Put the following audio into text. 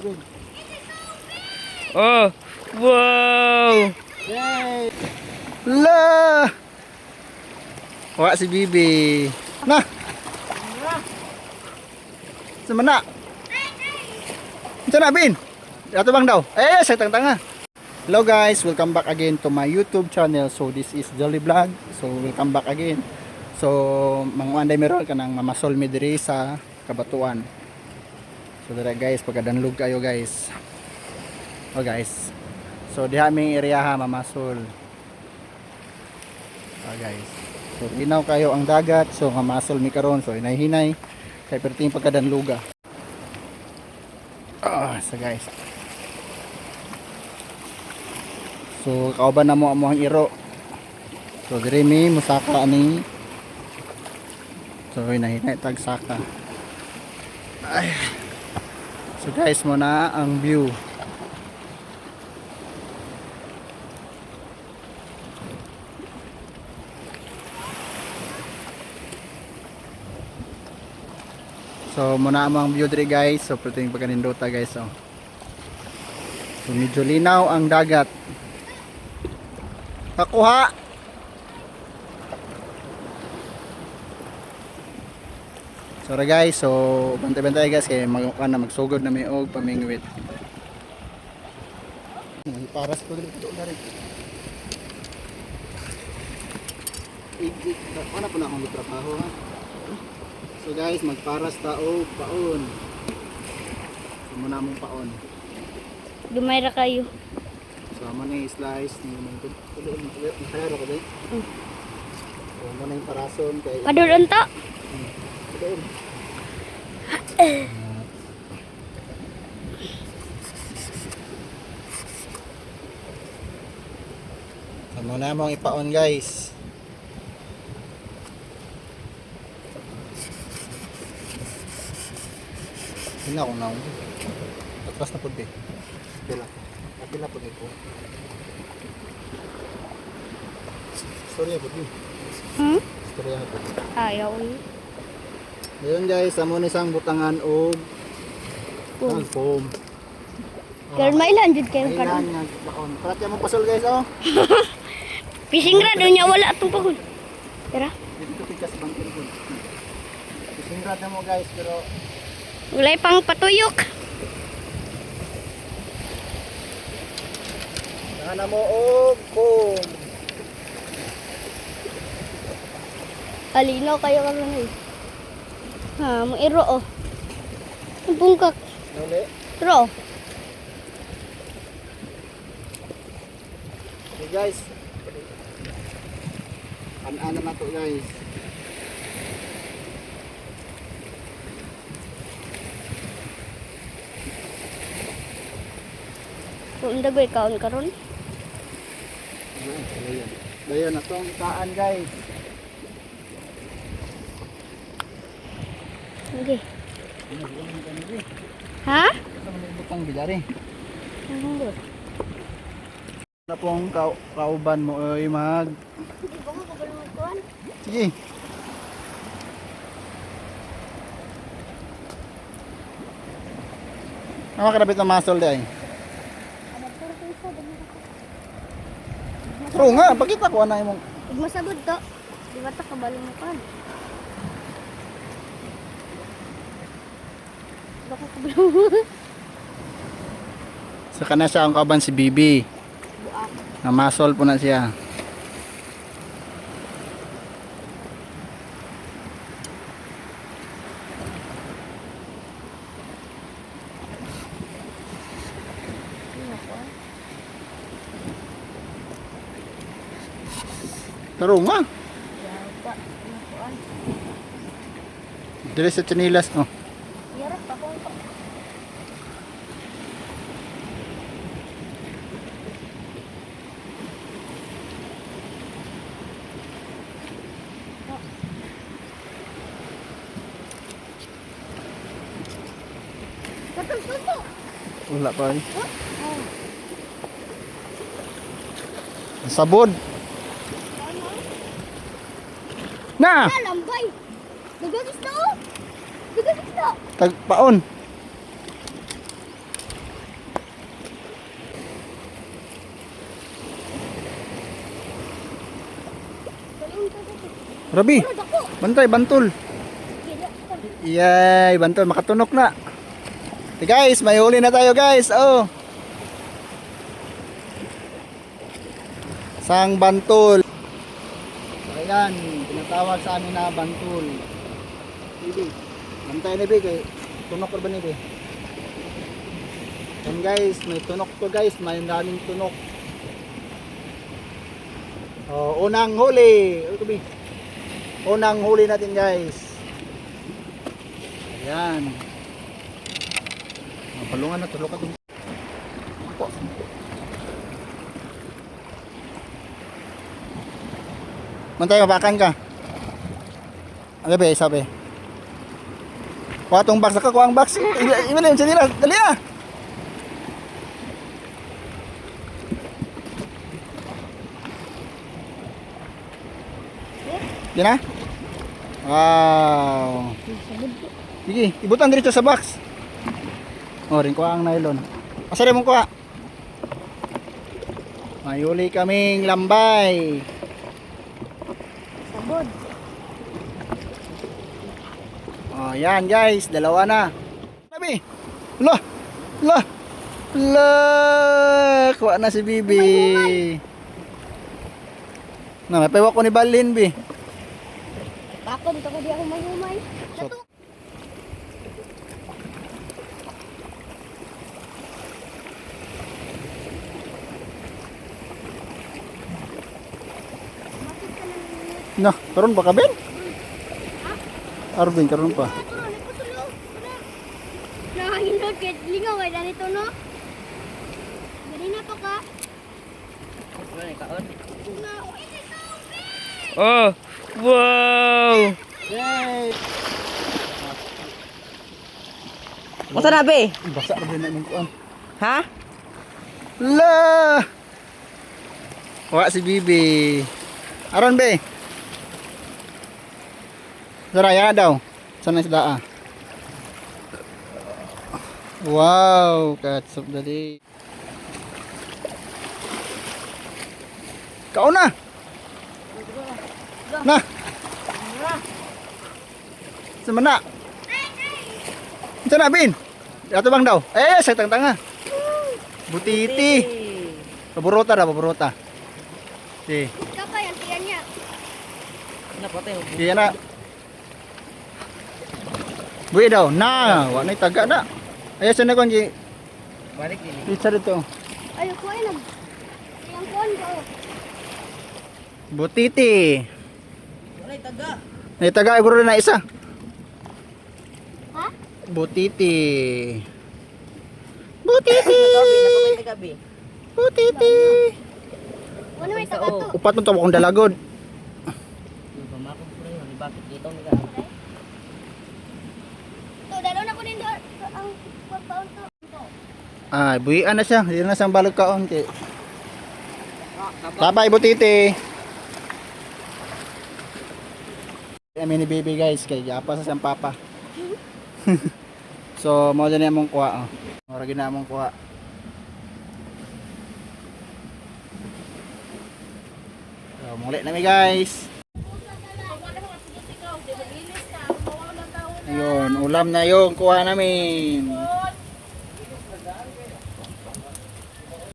Oh, wow! Yay! La! Wala si Bibi. Na! Sama na? Sana Bin? Ato bang daw? Sa tanga. Hello guys, welcome back again to my YouTube channel. So this is Jolly Vlog. So welcome back again. So manguanday meron ka ng mamasol mi diri sa Kabatuan. So dira guys, pagkadanlog kayo guys. Oh guys. So diha aming area ha mamasol. Oh guys. So tinaw kayo ang dagat. So mamasol mi karon. So hinay-hinay kay perting pagkadanluga. So guys. So kauban na mo ang iro. So diri mi musaka ani. So hinay-hinay tag saka. Ay. So guys, mo na ang view. So muna ang view diri guys. So pwedeng pagkanindota guys. So medyo linaw ang dagat. Pakuha. Sorry guys. So bantay-bantay guys kay magsugod na may og pamingwit. Paras ko dito dari. Ano po na akong trabaho ha. So guys, magparas tao paon. So muna mong paon. Dumayra kayo. So mo na slice ni mo kaya ko din. So mo na yung parason kay Padulon to. So muna mong ipaon guys. Hindi na akong naong. Atras na po din. Pila po din po. Storya po din. Storya po din. Ayaw eh. Ngayon guys, amo ni isang butangan o foam. Kaya mailan dyan kayo Kailan karon. nga baon. Parat yan mo pasol guys oh. Fishing rod doon niya wala itong pahon. Tara. Dito tigas bangkin po. Fishing rod na mo guys pero Ulay pang patuyok. na mo og foam. Alinaw kayo karon eh. Ha, mo iro oh. Ang bungkak. Nuli. Iro. Okay guys. An-ana na to guys. Kung dagoy kaon karon. Dayan na tong itaan guys. Okay. Ha? Ito man yung butang bilari. Ano? Na pong kauban mo ay mag. Hindi ba mo kabalungan kuan? Sige. Ano makarabit ng muscle day? True nga, pakita ko ano yung Ug masabod to. Di ba ta kabalungan kuan? Baka kabalungan. sa kana siya ang kauban si Bibi. Buak. Na muscle po na siya. Taro nga. Dili sa chinilas oh. Yarap pa ko. Tuto. Wala pa eh. Sabod. Na! Lambay. Dugagis na oh. Dugagis na. Tagpaon. Rabi. Bantay, bantol. Yay, bantol. Makatunok na. Okay guys, may huli na tayo guys. Oh. Sang bantol. Ayan, tinatawag sa amin na bantol. Bibi. Bantay na bibi. Tunok ko ba ni bibi? Yan guys, may tunok to guys. May daming tunok. Oh, unang huli. Unang huli natin guys. Ayan. Palungan na, tulok ka dun. Mantay, mabakan ka. Ano ba, sabi? Kuha tong box, kuha ang box. Ibalin, sinira, dali na. Di na? Wow. Sige, ibutan dito sa box. O, rin kuha ang nylon. Asa rin mong kuha? May huli kaming lambay. Sabod. O, yan guys. Dalawa na. Sabi. Lah. Lah. Lah. Kuha na si Bibi. Na, may paiwak ko ni Balin, Bi. Ako, dito ko di ako mahumay. So, nah, karon pa ka Ben? Arvin, karon pa. Nahindot kahit lingaw ay ganito no? Gani na to ka? Oh, wow! Yay! Masa na be? Basa ra na mong kuan. Ha? La! Wa si Bibi. Aron be. Saraya daw. Sana isda ah. Wow, catch up dali. Kau na. Na. Semana. Sana Bin. Ato bang daw? Sa tanga. Butiti. Paborota dah, paborota. Si. Kapa yang tiyannya. Di na. Buhi daw. Na, wa na taga na. Ay sana kon gi. Balik ini. Pizza dito. Ayo kuha na. Yang kuha ko. Butiti. Wala taga. Nay taga iguro na isa. Ha? Butiti. Butiti. Taga be. Butiti. Ano may taga to? Upat mo to akong dalagod. Pamakot ko rin, bakit dito mga To, dalo na ko din doon. Ang pagkaon to. Ah, buhian na siya. Hindi na siyang balog kaon kay. Bye-bye Butiti. Kami ni baby guys kay apa sa siyang papa. So, mo din among kuha oh. Ora gina among kuha. So, muli na mi guys. Ayun, ulam na yung kuha namin.